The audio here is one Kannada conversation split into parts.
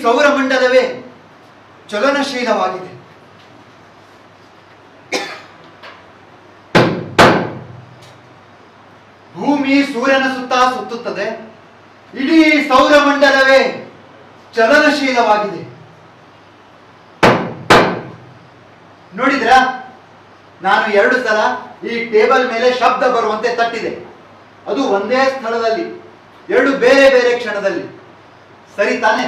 ಸೌರಮಂಡಲವೇ ಚಲನಶೀಲವಾಗಿದೆ. ಭೂಮಿ ಸೂರ್ಯನ ಸುತ್ತ ಸುತ್ತುತ್ತದೆ. ಇಡೀ ಸೌರಮಂಡಲವೇ ಚಲನಶೀಲವಾಗಿದೆ. ನೋಡಿದ್ರಾ, ನಾನು 2 ಸಲ ಈ ಟೇಬಲ್ ಮೇಲೆ ಶಬ್ದ ಬರುವಂತೆ ತಟ್ಟಿದೆ. ಅದು ಒಂದೇ ಸ್ಥಳದಲ್ಲಿ, 2 ಬೇರೆ ಬೇರೆ ಕ್ಷಣದಲ್ಲಿ. ಸರಿ ತಾನೆ?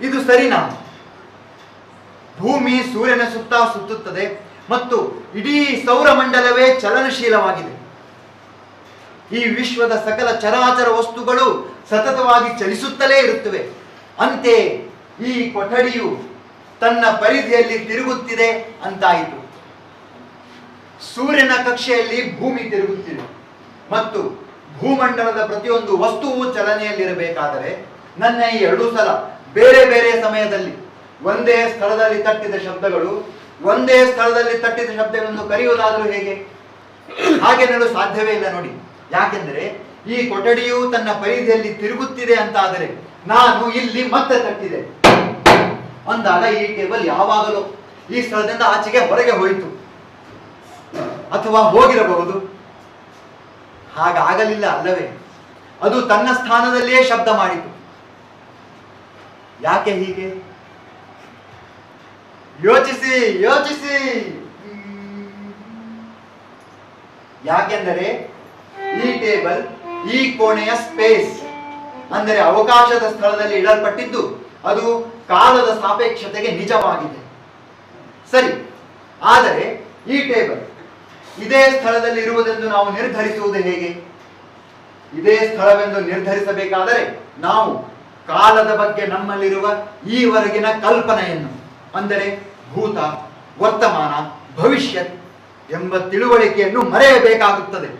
ಇದು ಸರಿನಾ? ಭೂಮಿ ಸೂರ್ಯನ ಸುತ್ತ ಸುತ್ತುತ್ತದೆ ಮತ್ತು ಇಡೀ ಸೌರಮಂಡಲವೇ ಚಲನಶೀಲವಾಗಿದೆ. ಈ ವಿಶ್ವದ ಸಕಲ ಚರಾಚರ ವಸ್ತುಗಳು ಸತತವಾಗಿ ಚಲಿಸುತ್ತಲೇ ಇರುತ್ತವೆ. ಅಂತೆಯೇ ಈ ಕೊಠಡಿಯು ತನ್ನ ಪರಿಧಿಯಲ್ಲಿ ತಿರುಗುತ್ತಿದೆ ಅಂತಾಯಿತು. ಸೂರ್ಯನ ಕಕ್ಷೆಯಲ್ಲಿ ಭೂಮಿ ತಿರುಗುತ್ತಿದೆ ಮತ್ತು ಭೂಮಂಡಲದ ಪ್ರತಿಯೊಂದು ವಸ್ತುವು ಚಲನೆಯಲ್ಲಿರಬೇಕಾದರೆ ನನ್ನ ಈ 2 ಸಲ ಬೇರೆ ಬೇರೆ ಸಮಯದಲ್ಲಿ ಒಂದೇ ಸ್ಥಳದಲ್ಲಿ ತಟ್ಟಿದ ಶಬ್ದಗಳು ಒಂದೇ ಸ್ಥಳದಲ್ಲಿ ತಟ್ಟಿದ ಶಬ್ದಗಳನ್ನು ಕರೆಯುವುದಾದರೂ ಹೇಗೆ? ಹಾಗೆನ್ನಲು ಸಾಧ್ಯವೇ ಇಲ್ಲ ನೋಡಿ. ಯಾಕೆಂದರೆ ಈ ಕೊಠಡಿಯು ತನ್ನ ಪರಿಧಿಯಲ್ಲಿ ತಿರುಗುತ್ತಿದೆ ಅಂತಾದರೆ ನಾನು ಇಲ್ಲಿ ಮತ್ತೆ ತಟ್ಟಿದೆ ಅಂದಾಗ ಈ ಟೇಬಲ್ ಯಾವಾಗಲೂ ಈ ಸ್ಥಳದಿಂದ ಆಚೆಗೆ ಹೊರಗೆ ಹೋಯಿತು ಅಥವಾ ಹೋಗಿರಬಹುದು. ಹಾಗಾಗಲಿಲ್ಲ ಅಲ್ಲವೇ? ಅದು ತನ್ನ ಸ್ಥಾನದಲ್ಲಿಯೇ ಶಬ್ದ ಮಾಡಿತು. ಯಾಕೆ ಹೀಗೆ? ಯೋಚಿಸಿ ಯೋಚಿಸಿ. ಯಾಕೆಂದರೆ ಈ ಟೇಬಲ್ ಈ ಕೋಣೆಯ ಸ್ಪೇಸ್ ಅಂದರೆ ಅವಕಾಶದ ಸ್ಥಳದಲ್ಲಿ ಇಡಲ್ಪಟ್ಟಿದ್ದು ಅದು ಕಾಲದ ಸಾಪೇಕ್ಷತೆಗೆ ನಿಜವಾಗಿದೆ. ಸರಿ, ಆದರೆ ಈ ಟೇಬಲ್ ಇದೇ ಸ್ಥಳದಲ್ಲಿ ಇರುವುದೆಂದು ನಾವು ನಿರ್ಧರಿಸುವುದು ಹೇಗೆ? ಇದೇ ಸ್ಥಳವೆಂದು ನಿರ್ಧರಿಸಬೇಕಾದರೆ ನಾವು ಕಾಲದ ಬಗ್ಗೆ ನಮ್ಮಲ್ಲಿರುವ ಈವರೆಗಿನ ಕಲ್ಪನೆಯನ್ನು ಅಂದರೆ ಭೂತ, ವರ್ತಮಾನ, ಭವಿಷ್ಯತ್ ಎಂಬ ತಿಳುವಳಿಕೆಯನ್ನು ಮರೆಯಬೇಕಾಗುತ್ತದೆ.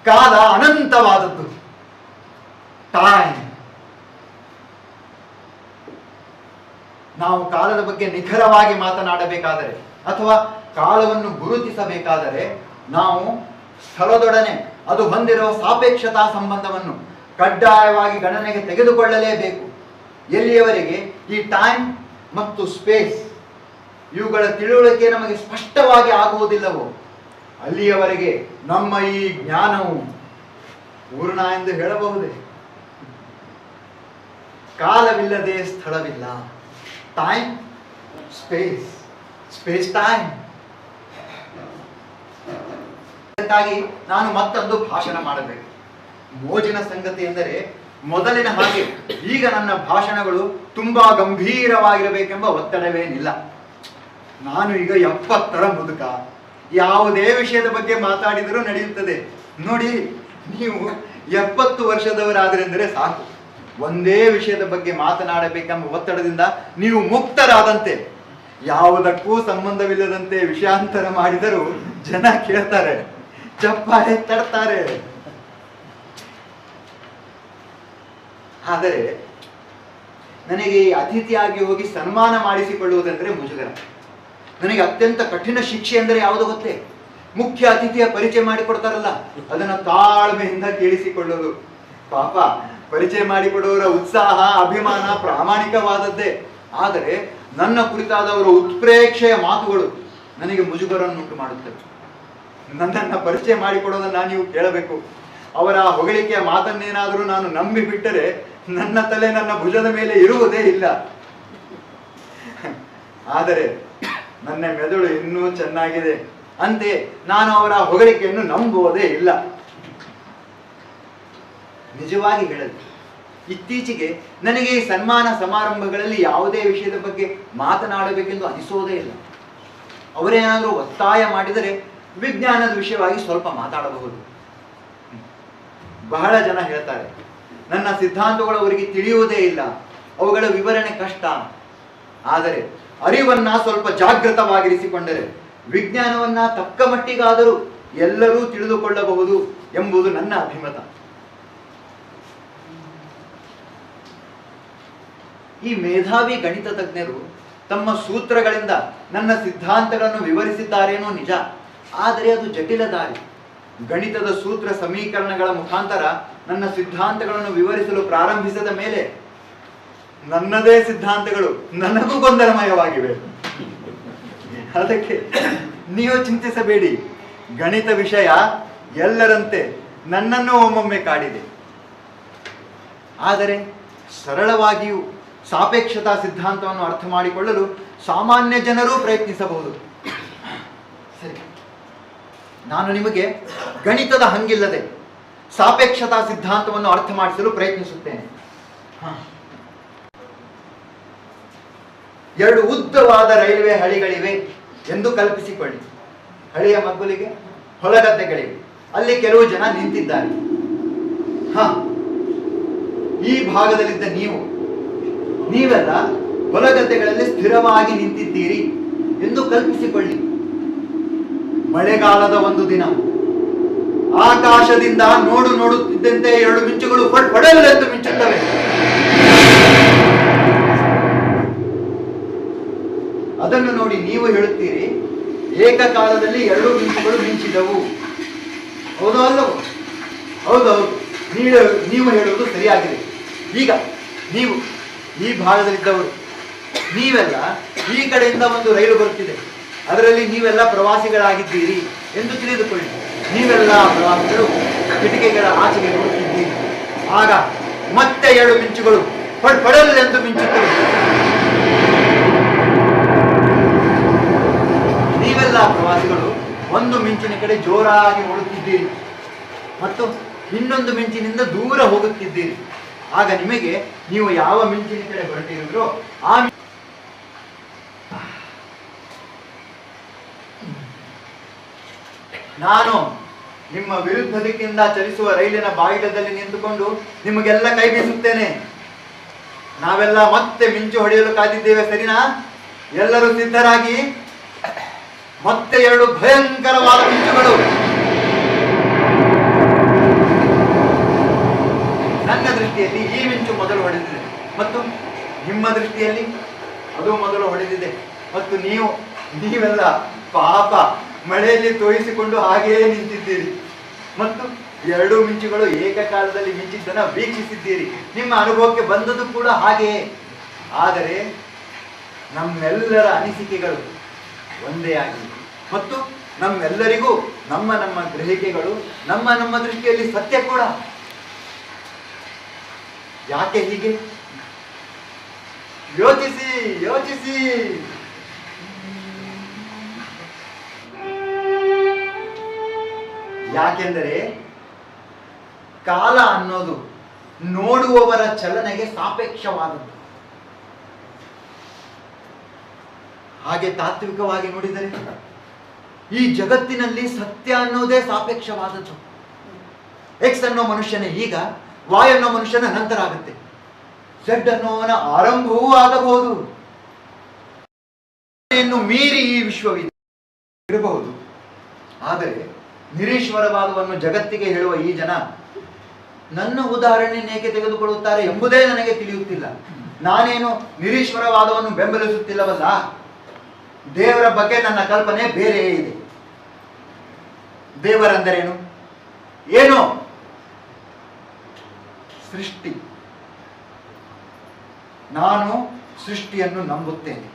ಕಾಲ ಅನಂತವಾದದ್ದು. ಟೈಮ್. ನಾವು ಕಾಲದ ಬಗ್ಗೆ ನಿಖರವಾಗಿ ಮಾತನಾಡಬೇಕಾದರೆ ಅಥವಾ ಕಾಲವನ್ನು ಗುರುತಿಸಬೇಕಾದರೆ ನಾವು ಸ್ಥಳದೊಡನೆ ಅದು ಹೊಂದಿರುವ ಸಾಪೇಕ್ಷತಾ ಸಂಬಂಧವನ್ನು ಕಡ್ಡಾಯವಾಗಿ ಗಣನೆಗೆ ತೆಗೆದುಕೊಳ್ಳಲೇಬೇಕು. ಎಲ್ಲಿಯವರೆಗೆ ಈ ಟೈಮ್ ಮತ್ತು ಸ್ಪೇಸ್ ಇವುಗಳ ತಿಳುವಳಿಕೆ ನಮಗೆ ಸ್ಪಷ್ಟವಾಗಿ ಆಗುವುದಿಲ್ಲವೋ ಅಲ್ಲಿಯವರೆಗೆ ನಮ್ಮ ಈ ಜ್ಞಾನವು ಪೂರ್ಣ ಎಂದು ಹೇಳಬಹುದೇ? ಕಾಲವಿಲ್ಲದೆ ಸ್ಥಳವಿಲ್ಲ. Time space, space time. ಅದಕ್ಕಾಗಿ ನಾನು ಮತ್ತೊಂದು ಭಾಷಣ ಮಾಡಬೇಕು. ಮೋಜಿನ ಸಂಗತಿ ಎಂದರೆ ಮೊದಲಿನ ಹಾಗೆ ಈಗ ನನ್ನ ಭಾಷಣಗಳು ತುಂಬಾ ಗಂಭೀರವಾಗಿರಬೇಕೆಂಬ ಒತ್ತಡವೇನಿಲ್ಲ. ನಾನು ಈಗ 70ರ ಮುದುಕ. ಯಾವುದೇ ವಿಷಯದ ಬಗ್ಗೆ ಮಾತಾಡಿದರೂ ನಡೆಯುತ್ತದೆ. ನೋಡಿ, ನೀವು 70 ವರ್ಷದವರಾದರೆಂದರೆ ಸಾಕು, ಒಂದೇ ವಿಷಯದ ಬಗ್ಗೆ ಮಾತನಾಡಬೇಕೆಂಬ ಒತ್ತಡದಿಂದ ನೀವು ಮುಕ್ತರಾದಂತೆ. ಯಾವುದಕ್ಕೂ ಸಂಬಂಧವಿಲ್ಲದಂತೆ ವಿಷಯಾಂತರ ಮಾಡಿದರೂ ಜನ ಕೇಳ್ತಾರೆ, ಚಪ್ಪಾಳೆ ತಡ್ತಾರೆ. ಆದರೆ ನನಗೆ ಅತಿಥಿಯಾಗಿ ಹೋಗಿ ಸನ್ಮಾನ ಮಾಡಿಸಿಕೊಳ್ಳುವುದೆಂದರೆ ಮುಜುಗರ. ನನಗೆ ಅತ್ಯಂತ ಕಠಿಣ ಶಿಕ್ಷೆ ಎಂದರೆ ಯಾವುದು ಗೊತ್ತೇ? ಮುಖ್ಯ ಅತಿಥಿಯ ಪರಿಚಯ ಮಾಡಿಕೊಡ್ತಾರಲ್ಲ, ಅದನ್ನ ತಾಳ್ಮೆಯಿಂದ ಕೇಳಿಸಿಕೊಳ್ಳೋದು. ಪಾಪ, ಪರಿಚಯ ಮಾಡಿಕೊಡುವವರ ಉತ್ಸಾಹ, ಅಭಿಮಾನ ಪ್ರಾಮಾಣಿಕವಾದದ್ದೇ. ಆದರೆ ನನ್ನ ಕುರಿತಾದವರ ಉತ್ಪ್ರೇಕ್ಷೆಯ ಮಾತುಗಳು ನನಗೆ ಮುಜುಗರನ್ನುಂಟು ಮಾಡುತ್ತವೆ. ನನ್ನನ್ನು ಪರಿಚಯ ಮಾಡಿಕೊಡೋದನ್ನ ನೀವು ಕೇಳಬೇಕು. ಅವರ ಹೊಗಳಿಕೆಯ ಮಾತನ್ನೇನಾದರೂ ನಾನು ನಂಬಿ ಬಿಟ್ಟರೆ ನನ್ನ ತಲೆ ನನ್ನ ಭುಜದ ಮೇಲೆ ಇರುವುದೇ ಇಲ್ಲ. ಆದರೆ ನನ್ನ ಮೆದುಳು ಇನ್ನೂ ಚೆನ್ನಾಗಿದೆ, ಅಂತೆ ನಾನು ಅವರ ಹೊಗಳಿಕೆಯನ್ನು ನಂಬುವುದೇ ಇಲ್ಲ. ನಿಜವಾಗಿ ಹೇಳಲು ಇತ್ತೀಚೆಗೆ ನನಗೆ ಈ ಸನ್ಮಾನ ಸಮಾರಂಭಗಳಲ್ಲಿ ಯಾವುದೇ ವಿಷಯದ ಬಗ್ಗೆ ಮಾತನಾಡಬೇಕೆಂದು ಅನಿಸೋದೇ ಇಲ್ಲ. ಅವರೇನಾದರೂ ಒತ್ತಾಯ ಮಾಡಿದರೆ ವಿಜ್ಞಾನದ ವಿಷಯವಾಗಿ ಸ್ವಲ್ಪ ಮಾತಾಡಬಹುದು. ಬಹಳ ಜನ ಹೇಳ್ತಾರೆ, ನನ್ನ ಸಿದ್ಧಾಂತಗಳು ಅವರಿಗೆ ತಿಳಿಯುವುದೇ ಇಲ್ಲ, ಅವುಗಳ ವಿವರಣೆ ಕಷ್ಟ. ಆದರೆ ಅರಿವನ್ನ ಸ್ವಲ್ಪ ಜಾಗೃತವಾಗಿರಿಸಿಕೊಂಡರೆ ವಿಜ್ಞಾನವನ್ನ ತಕ್ಕ ಮಟ್ಟಿಗಾದರೂ ಎಲ್ಲರೂ ತಿಳಿದುಕೊಳ್ಳಬಹುದು ಎಂಬುದು ನನ್ನ ಅಭಿಮತ. ಈ ಮೇಧಾವಿ ಗಣಿತ ತಜ್ಞರು ತಮ್ಮ ಸೂತ್ರಗಳಿಂದ ನನ್ನ ಸಿದ್ಧಾಂತಗಳನ್ನು ವಿವರಿಸಿದ್ದಾರೇನೋ ನಿಜ, ಆದರೆ ಅದು ಜಟಿಲ ದಾರಿ. ಗಣಿತದ ಸೂತ್ರ ಸಮೀಕರಣಗಳ ಮುಖಾಂತರ ನನ್ನ ಸಿದ್ಧಾಂತಗಳನ್ನು ವಿವರಿಸಲು ಪ್ರಾರಂಭಿಸಿದ ಮೇಲೆ ನನ್ನದೇ ಸಿದ್ಧಾಂತಗಳು ನನಗೂ ಗೊಂದಲಮಯವಾಗಿವೆ. ಅದಕ್ಕೆ ನೀವು ಚಿಂತಿಸಬೇಡಿ, ಗಣಿತ ವಿಷಯ ಎಲ್ಲರಂತೆ ನನ್ನನ್ನು ಒಮ್ಮೊಮ್ಮೆ ಕಾಡಿದೆ. ಆದರೆ ಸರಳವಾಗಿಯೂ ಸಾಪೇಕ್ಷತಾ ಸಿದ್ಧಾಂತವನ್ನು ಅರ್ಥ ಮಾಡಿಕೊಳ್ಳಲು ಸಾಮಾನ್ಯ ಜನರೂ ಪ್ರಯತ್ನಿಸಬಹುದು. ಸರಿ, ನಾನು ನಿಮಗೆ ಗಣಿತದ ಹಂಗಿಲ್ಲದೆ ಸಾಪೇಕ್ಷತಾ ಸಿದ್ಧಾಂತವನ್ನು ಅರ್ಥ ಮಾಡಿಸಲು ಪ್ರಯತ್ನಿಸುತ್ತೇನೆ. ಎರಡು ಉದ್ದವಾದ ರೈಲ್ವೆ ಹಳಿಗಳಿವೆ ಎಂದು ಕಲ್ಪಿಸಿಕೊಳ್ಳಿ. ಹಳಿಯ ಮಗ್ಗುಲಿಗೆ ಹೊಲಗದ್ದೆಗಳಿವೆ. ಅಲ್ಲಿ ಕೆಲವು ಜನ ನಿಂತಿದ್ದಾರೆ. ಈ ಭಾಗದಲ್ಲಿದ್ದ ನೀವೆಲ್ಲ ಹೊಲಗದ್ದೆಗಳಲ್ಲಿ ಸ್ಥಿರವಾಗಿ ನಿಂತಿದ್ದೀರಿ ಎಂದು ಕಲ್ಪಿಸಿಕೊಳ್ಳಿ. ಮಳೆಗಾಲದ ಒಂದು ದಿನ ಆಕಾಶದಿಂದ ನೋಡುತ್ತಿದ್ದಂತೆ ಎರಡು ಮಿಂಚುಗಳು ಪಡಲೆಂದು ಮಿಂಚುತ್ತವೆ. ಅದನ್ನು ನೋಡಿ ನೀವು ಹೇಳುತ್ತೀರಿ, ಏಕಕಾಲದಲ್ಲಿ ಎರಡು ಮಿಂಚುಗಳು ಮಿಂಚಿದವು. ಹೌದೋ ಅಲ್ಲವೋ? ಹೌದೌದು, ನೀವು ಹೇಳುವುದು ಸರಿಯಾಗಿದೆ. ಈಗ ನೀವು ಈ ಭಾಗದಲ್ಲಿದ್ದವರು, ನೀವೆಲ್ಲ ಈ ಕಡೆಯಿಂದ ಒಂದು ರೈಲು ಬರುತ್ತಿದೆ, ಅದರಲ್ಲಿ ನೀವೆಲ್ಲ ಪ್ರವಾಸಿಗಳಾಗಿದ್ದೀರಿ ಎಂದು ತಿಳಿದುಕೊಳ್ಳಿ. ನೀವೆಲ್ಲ ಪ್ರವಾಸಿಗಳು ಕಿಟಕಿಗಳ ಆಚೆಗೆ ನೋಡುತ್ತಿದ್ದೀರಿ. ಆಗ ಮತ್ತೆ ಎರಡು ಮಿಂಚುಗಳು ಪಡಲೆಂದು ಮಿಂಚುತ್ತವೆ. ನೀವೆಲ್ಲ ಪ್ರವಾಸಿಗಳು ಒಂದು ಮಿಂಚಿನ ಕಡೆ ಜೋರಾಗಿ ಓಡುತ್ತಿದ್ದೀರಿ ಮತ್ತು ಇನ್ನೊಂದು ಮಿಂಚಿನಿಂದ ದೂರ ಹೋಗುತ್ತಿದ್ದೀರಿ. ಆಗ ನಿಮಗೆ ನೀವು ಯಾವ ಮಿಂಚಿನ ಕಡೆ ಹೊರಟಿರುವುದೋ ಆ ನಾನು ನಿಮ್ಮ ವಿರುದ್ಧ ದಿಕ್ಕಿನಿಂದ ಚಲಿಸುವ ರೈಲಿನ ಬಾಗಿಲದಲ್ಲಿ ನಿಂತುಕೊಂಡು ನಿಮಗೆಲ್ಲ ಕೈ ಬೀಸುತ್ತೇನೆ. ನಾವೆಲ್ಲ ಮತ್ತೆ ಮಿಂಚು ಹೊಡೆಯಲು ಕಾದಿದ್ದೇವೆ, ಸರಿನಾ? ಎಲ್ಲರೂ ಸಿದ್ಧರಾಗಿ. ಮತ್ತೆ ಎರಡು ಭಯಂಕರವಾದ ಮಿಂಚುಗಳು. ನನ್ನ ದೃಷ್ಟಿಯಲ್ಲಿ ಈ ಮಿಂಚು ಮೊದಲು ಹೊಡೆದಿದೆ ಮತ್ತು ನಿಮ್ಮ ದೃಷ್ಟಿಯಲ್ಲಿ ಅದು ಮೊದಲು ಹೊಡೆದಿದೆ. ಮತ್ತು ನೀವೆಲ್ಲ ಪಾಪ ಮಳೆಯಲ್ಲಿ ತೋಯಿಸಿಕೊಂಡು ಹಾಗೆಯೇ ನಿಂತಿದ್ದೀರಿ ಮತ್ತು ಎರಡೂ ಮಿಂಚುಗಳು ಏಕಕಾಲದಲ್ಲಿ ಮಿಂಚಿದ್ದನ್ನು ವೀಕ್ಷಿಸಿದ್ದೀರಿ. ನಿಮ್ಮ ಅನುಭವಕ್ಕೆ ಬಂದದ್ದು ಕೂಡ ಹಾಗೆಯೇ. ಆದರೆ ನಮ್ಮೆಲ್ಲರ ಅನಿಸಿಕೆಗಳು ಒಂದೇ ಆಗಿದೆ ಮತ್ತು ನಮ್ಮೆಲ್ಲರಿಗೂ ನಮ್ಮ ಗ್ರಹಿಕೆಗಳು ನಮ್ಮ ದೃಷ್ಟಿಯಲ್ಲಿ ಸತ್ಯ ಕೂಡ. ಯಾಕೆ ಹೀಗೆ? ಯೋಚಿಸಿ. ಯಾಕೆಂದರೆ ಕಾಲ ಅನ್ನೋದು ನೋಡುವವರ ಚಲನೆಗೆ ಸಾಪೇಕ್ಷವಾದದ್ದು. ಹಾಗೆ ತಾತ್ವಿಕವಾಗಿ ನೋಡಿದರೆ ಈ ಜಗತ್ತಿನಲ್ಲಿ ಸತ್ಯ ಅನ್ನೋದೇ ಸಾಪೇಕ್ಷವಾದದ್ದು. ಎಕ್ಸ್ ಅನ್ನೋ ಮನುಷ್ಯನೇ ಈಗ, ವಾಯ್ ಅನ್ನೋ ಮನುಷ್ಯನ ನಂತರ ಆಗುತ್ತೆ. ಝೆಡ್ ಅನ್ನೋವನ ಆರಂಭವೂ ಆಗಬಹುದು. ಮೀರಿ ಈ ವಿಶ್ವವಿರಬಹುದು. ಆದರೆ ನಿರೀಶ್ವರವಾದವನ್ನು ಜಗತ್ತಿಗೆ ಹೇಳುವ ಈ ಜನ ನನ್ನ ಉದಾಹರಣೆಯನ್ನೇಕೆ ತೆಗೆದುಕೊಳ್ಳುತ್ತಾರೆ ಎಂಬುದೇ ನನಗೆ ತಿಳಿಯುತ್ತಿಲ್ಲ. ನಾನೇನು ನಿರೀಶ್ವರವಾದವನ್ನು ಬೆಂಬಲಿಸುತ್ತಿಲ್ಲವಲ್ಲ. ದೇವರ ಬಗ್ಗೆ ನನ್ನ ಕಲ್ಪನೆ ಬೇರೆಯೇ ಇದೆ. ದೇವರೆಂದರೇನು? ಏನು? ಸೃಷ್ಟಿ. ನಾನು ಸೃಷ್ಟಿಯನ್ನು ನಂಬುತ್ತೇನೆ.